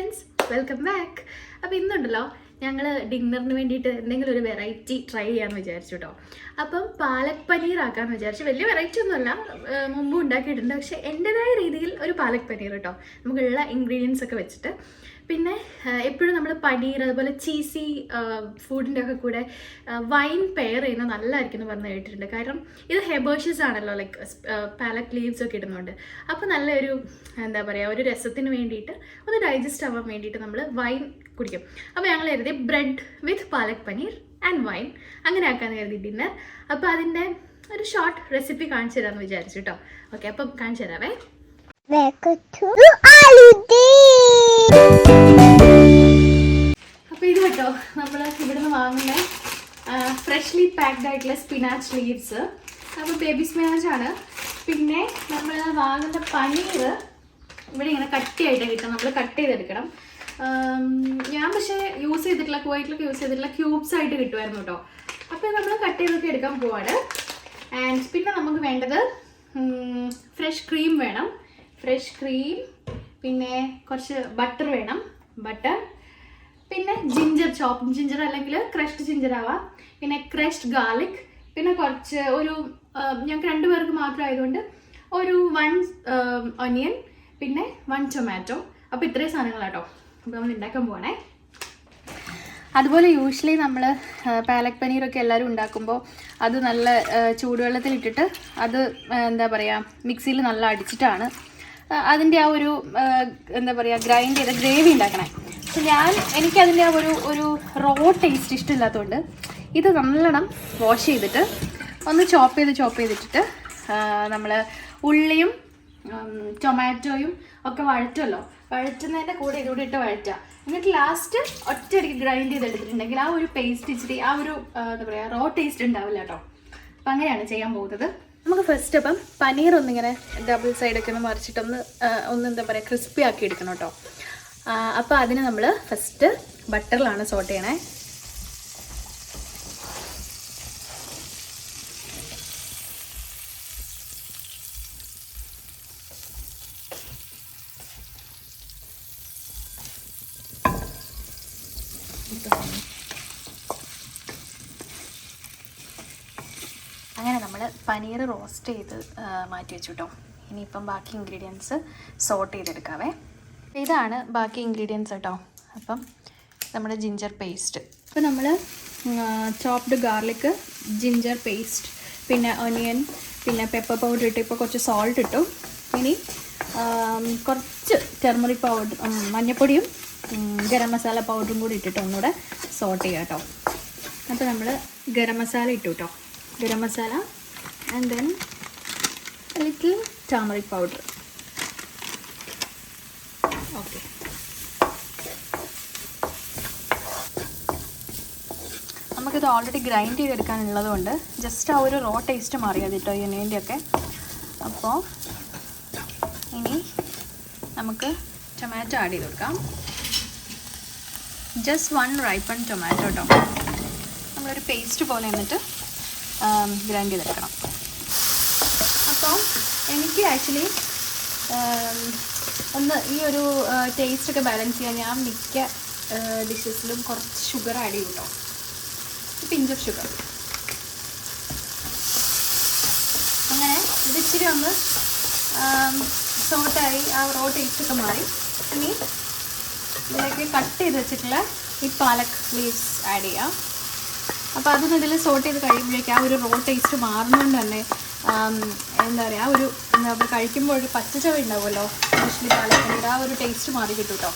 Friends, welcome back. അപ്പോൾ ഇന്നുണ്ടല്ലോ ഞങ്ങൾ ഡിന്നറിന് വേണ്ടിയിട്ട് എന്തെങ്കിലും ഒരു വെറൈറ്റി ട്രൈ ചെയ്യാമെന്ന് വിചാരിച്ചു കേട്ടോ. അപ്പം പാലക് പനീർ ആക്കാമെന്ന് വിചാരിച്ചു. വലിയ വെറൈറ്റി ഒന്നുമല്ല, മുമ്പ് ഉണ്ടാക്കിയിട്ടുണ്ട്. പക്ഷേ എൻ്റെതായ രീതിയിൽ ഒരു പാലക് പനീർ കേട്ടോ, നമുക്കുള്ള ഇൻഗ്രീഡിയൻസ് ഒക്കെ വെച്ചിട്ട്. പിന്നെ എപ്പോഴും നമ്മൾ പനീർ അതുപോലെ ചീസി ഫുഡിൻ്റെ ഒക്കെ കൂടെ വൈൻ പെയർ ചെയ്യുന്നത് നല്ലതായിരിക്കും എന്ന് പറഞ്ഞ് കേട്ടിട്ടുണ്ട്. കാരണം ഇത് ഹെബേഷ്യസ് ആണല്ലോ, ലൈക്ക് പാലക് ലീവ്സ് ഒക്കെ ഇടുന്നുണ്ട്. അപ്പോൾ നല്ലൊരു എന്താ പറയുക, ഒരു രസത്തിന് വേണ്ടിയിട്ട് ഒന്ന് ഡൈജസ്റ്റ് ആവാൻ വേണ്ടിയിട്ട് നമ്മൾ വൈൻ കുടിക്കും. അപ്പോൾ ഞങ്ങൾ കരുതി bread with palak paneer and wine അങ്ങനെ ആക്കാമെന്ന് കരുതി ഡിന്നർ. അപ്പോൾ അതിൻ്റെ ഒരു ഷോർട്ട് റെസിപ്പി കാണിച്ചു തരാമെന്ന് വിചാരിച്ചു കേട്ടോ. ഓക്കെ, അപ്പം കാണിച്ചു തരാവേ. അപ്പോൾ ഇത് കേട്ടോ, നമ്മൾ ഇവിടുന്ന് വാങ്ങുന്ന ഫ്രഷ്ലി പാക്ഡ് ആയിട്ടുള്ള സ്പിനാച്ച് ലീവ്സ്. അപ്പോൾ ബേബി സ്പിനാച്ച് ആണ്. പിന്നെ നമ്മൾ വാങ്ങുന്ന പനീർ ഇവിടെ ഇങ്ങനെ കട്ടിയായിട്ട് കിട്ടും, നമ്മൾ കട്ട് ചെയ്തെടുക്കണം. ഞാൻ പക്ഷേ യൂസ് ചെയ്തിട്ടുള്ള കുവൈറ്റിലൊക്കെ യൂസ് ചെയ്തിട്ടുള്ള ക്യൂബ്സ് ആയിട്ട് കിട്ടുമായിരുന്നു കേട്ടോ. അപ്പോൾ നമ്മൾ കട്ട് ചെയ്തൊക്കെ എടുക്കാൻ പോവാണ്. ആൻഡ് പിന്നെ നമുക്ക് വേണ്ടത് ഫ്രഷ് ക്രീം വേണം, ഫ്രഷ് ക്രീം. പിന്നെ കുറച്ച് ബട്ടർ വേണം, ബട്ടർ. പിന്നെ ജിഞ്ചർ, ചോപ്പ് ജിഞ്ചർ അല്ലെങ്കിൽ ക്രഷ്ഡ് ജിഞ്ചർ ആവാം. പിന്നെ ക്രഷ്ഡ് ഗാർലിക്. പിന്നെ കുറച്ച് ഞങ്ങൾക്ക് 2 പേർക്ക് മാത്രം ആയതുകൊണ്ട് ഒരു 1 ഒനിയൻ, പിന്നെ 1 ടൊമാറ്റോ. അപ്പോൾ ഇത്രയും സാധനങ്ങളാട്ടോ. അപ്പോൾ നമ്മൾ ഉണ്ടാക്കാൻ പോകണേ. അതുപോലെ യൂഷ്വലി നമ്മൾ പാലക് പനീറൊക്കെ എല്ലാവരും ഉണ്ടാക്കുമ്പോൾ അത് നല്ല ചൂടുവെള്ളത്തിലിട്ടിട്ട് അത് എന്താ പറയുക, മിക്സിയിൽ നല്ല അടിച്ചിട്ടാണ് അതിൻ്റെ ആ ഒരു എന്താ പറയുക ഗ്രൈൻഡ് ചെയ്ത ഗ്രേവി ഉണ്ടാക്കണേ. പക്ഷെ എനിക്കതിൻ്റെ ആ ഒരു റോ ടേസ്റ്റ് ഇഷ്ടമില്ലാത്തതുകൊണ്ട് ഇത് നല്ലോണം വാഷ് ചെയ്തിട്ട് ഒന്ന് ചോപ്പ് ചെയ്തിട്ടിട്ട് നമ്മൾ ഉള്ളിയും ടൊമാറ്റോയും ഒക്കെ വഴറ്റുമല്ലോ, വഴറ്റുന്നതിൻ്റെ കൂടെ ഇതുകൂടി ഇട്ട് വഴറ്റുക. എന്നിട്ട് ലാസ്റ്റ് ഒറ്റയടിക്ക് ഗ്രൈൻഡ് ചെയ്തെടുത്തിട്ടുണ്ടെങ്കിൽ ആ ഒരു പേസ്റ്റ് ഇച്ചിരി ആ ഒരു എന്താ പറയുക റോ ടേസ്റ്റ് ഉണ്ടാവില്ല കേട്ടോ. അപ്പം അങ്ങനെയാണ് ചെയ്യാൻ പോകുന്നത്. നമുക്ക് ഫസ്റ്റ് അപ്പം പനീർ ഒന്നിങ്ങനെ ഡബിൾ സൈഡൊക്കെ ഒന്ന് മറിച്ചിട്ടൊന്ന് എന്താ പറയുക ക്രിസ്പി ആക്കി എടുക്കണം കേട്ടോ. അപ്പോൾ അതിന് നമ്മൾ ഫസ്റ്റ് ബട്ടറിലാണ് സോട്ട് ചെയ്യണേ. അങ്ങനെ നമ്മൾ പനീർ റോസ്റ്റ് ചെയ്ത് മാറ്റി വെച്ചു കേട്ടോ. ഇനിയിപ്പം ബാക്കി ഇൻഗ്രീഡിയൻസ് സോട്ട് ചെയ്തെടുക്കാവേ. ഇതാണ് ബാക്കി ഇൻഗ്രീഡിയൻസ് കേട്ടോ. അപ്പം നമ്മുടെ ജിഞ്ചർ പേസ്റ്റ്. അപ്പോൾ നമ്മൾ ചോപ്ഡ് ഗാർലിക്, ജിഞ്ചർ പേസ്റ്റ്, പിന്നെ ഒനിയൻ, പിന്നെ പെപ്പർ പൗഡർ ഇട്ട് ഇപ്പോൾ കുറച്ച് സോൾട്ട് ഇട്ടു. ഇനി കുറച്ച് ടെർമറിക് പൗഡർ, മഞ്ഞൾപ്പൊടിയും ഗരം മസാല പൗഡറും കൂടി ഇട്ടിട്ട് ഒന്നുകൂടെ സോട്ട് ചെയ്യാം കേട്ടോ. അപ്പോൾ നമ്മൾ ഗരം മസാല ഇട്ടു കേട്ടോ, garam masala and then little turmeric powder. Okay, നമുക്കിത് ഓൾറെഡി ഗ്രൈൻഡ് ചെയ്തെടുക്കാനുള്ളത് കൊണ്ട് ജസ്റ്റ് ആ ഒരു റോ ടേസ്റ്റ് മാറിയത് കേട്ടോ ഇതിൻ്റെയൊക്കെ. അപ്പോൾ ഇനി നമുക്ക് ടൊമാറ്റോ ആഡ് ചെയ്ത് കൊടുക്കാം. ജസ്റ്റ് 1 റൈപ്പൺ ടൊമാറ്റോ കേട്ടോ. നമ്മളൊരു പേസ്റ്റ് പോലെ എന്നിട്ട് ഗ്രൈൻഡ് ചെയ്തെടുക്കണം. അപ്പോൾ എനിക്ക് ആക്ച്വലി ഒന്ന് ഈ ഒരു ടേസ്റ്റൊക്കെ ബാലൻസ് ചെയ്യാൻ ഞാൻ മിക്ക ഡിഷസിലും കുറച്ച് ഷുഗർ ആഡ് ചെയ്യും കേട്ടോ, പിഞ്ച് ഓഫ് ഷുഗർ. അങ്ങനെ ഇത് ഇച്ചിരി ഒന്ന് സോട്ടായി ആ റോ ടേസ്റ്റൊക്കെ മാറി. ഇനി ഇതിലേക്ക് കട്ട് ചെയ്ത് വെച്ചിട്ടുള്ള ഈ പാലക് ലീവ്സ് ആഡ് ചെയ്യാം. അപ്പോൾ അതൊന്നും ഇതിൽ സോട്ട് ചെയ്ത് കഴിയുമ്പോഴേക്കും ആ ഒരു റോ ടേസ്റ്റ് മാറുന്നതുകൊണ്ട് തന്നെ എന്താ പറയുക, ഒരു നമ്മൾ കഴിക്കുമ്പോൾ ഒരു പച്ചച്ചവ ഉണ്ടാവുമല്ലോ സ്പെഷ്യലി പാലക്കിൻ്റെ, ആ ഒരു ടേസ്റ്റ് മാറി കിട്ടും കേട്ടോ.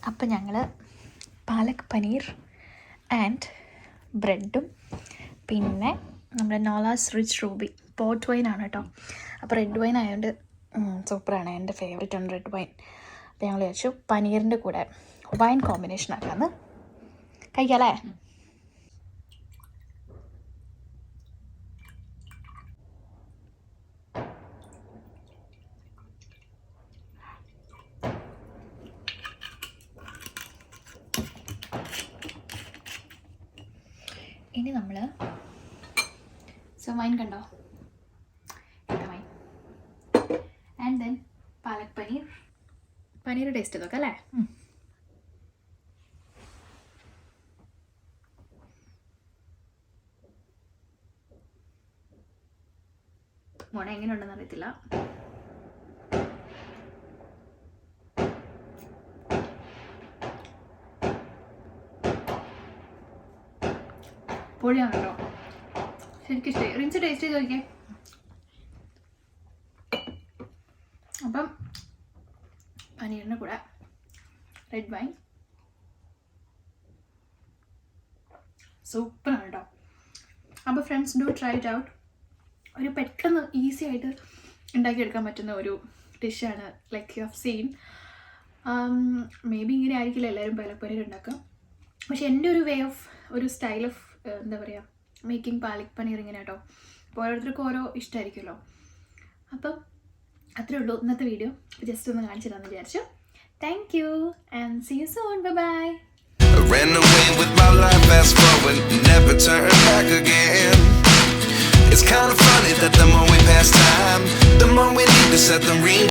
അപ്പം ഞങ്ങൾ പാലക് പനീർ ആൻഡ് ബ്രെഡും പിന്നെ നമ്മുടെ നോളാസ് റിച്ച് റൂബി പോർട്ട് വൈനാണ് കേട്ടോ. അപ്പോൾ റെഡ് വൈൻ ആയതുകൊണ്ട് സൂപ്പറാണ്, എൻ്റെ ഫേവറേറ്റ് ആണ് റെഡ് വൈൻ. അപ്പോൾ ഞങ്ങൾ വിചാരിച്ചു പനീറിൻ്റെ കൂടെ വൈൻ കോമ്പിനേഷൻ ആക്കാമെന്ന്. കഴിക്കാമല്ലേ? ഇനി നമ്മൾ വൈൻ കണ്ടോ, wine and then palak paneer taste ചെയ്തൊക്കെ അല്ലേ? മോണ എങ്ങനെയുണ്ടെന്ന് അറിയത്തില്ല. പൊളിയാണ് കേട്ടോ, ശരിക്കും ഇഷ്ടമായി. റിൻസ് ടേസ്റ്റ് ചെയ്ത് നോക്കിയേ. അപ്പം പനീറിൻ്റെ കൂടെ റെഡ് വൈൻ സൂപ്പറാണ് കേട്ടോ. അപ്പോൾ friends, do try it out. ഒരു പെട്ടെന്ന് ഈസി ആയിട്ട് ഉണ്ടാക്കിയെടുക്കാൻ പറ്റുന്ന ഒരു ഡിഷാണ്. Like you have seen, may be ഇങ്ങനെ ആയിരിക്കില്ല എല്ലാവരും പാലക് പനീർ ഉണ്ടാക്കുക. പക്ഷെ എൻ്റെ ഒരു വേ ഓഫ്, ഒരു സ്റ്റൈൽ ഓഫ് എന്താ പറയുക, മേക്കിംഗ് പാലക് പനീർ ഇങ്ങനെ കേട്ടോ. അപ്പോൾ ഓരോരുത്തർക്കും ഓരോ ഇഷ്ടമായിരിക്കുമല്ലോ. അപ്പം അത്രേ ഉള്ളൂ ഇന്നത്തെ വീഡിയോ. ജസ്റ്റ് ഒന്ന് കാണിച്ചു തരാമെന്ന് വിചാരിച്ചു. Thank you and see you soon. Bye. I ran away with my life, fast forward, never turn back again. It's kind of funny that the more we pass time, the more we need to set the ring.